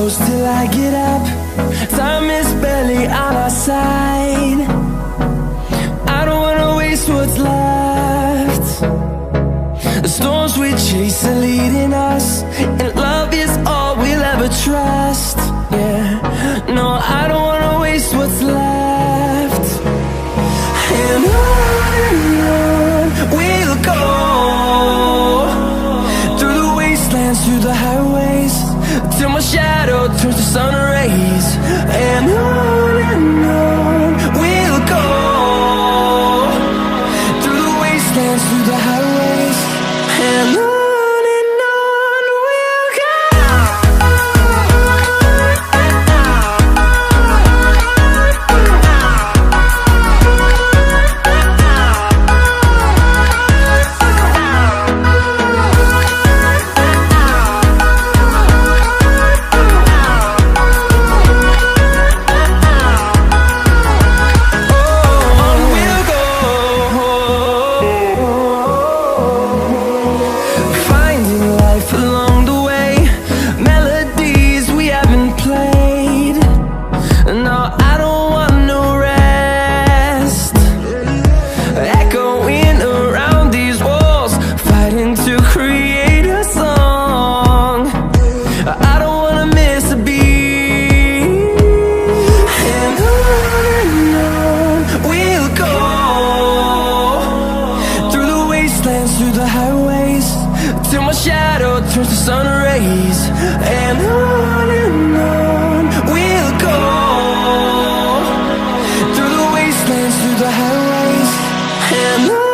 close till I get up. Time is barely on our side. I don't wanna waste what's left. The storms we chase are leading us, and love is all we'll ever trust. Yeah, no, I don't wanna waste what's left. And on we'll go, through the wastelands, through the highways, till my shadow turns to sun rays. And on we'll go, through the wastelands, through the highways, and on we'll go. Through the highways, till my shadow turns to sun rays. And on we'll go, through the wastelands, through the highways, and on.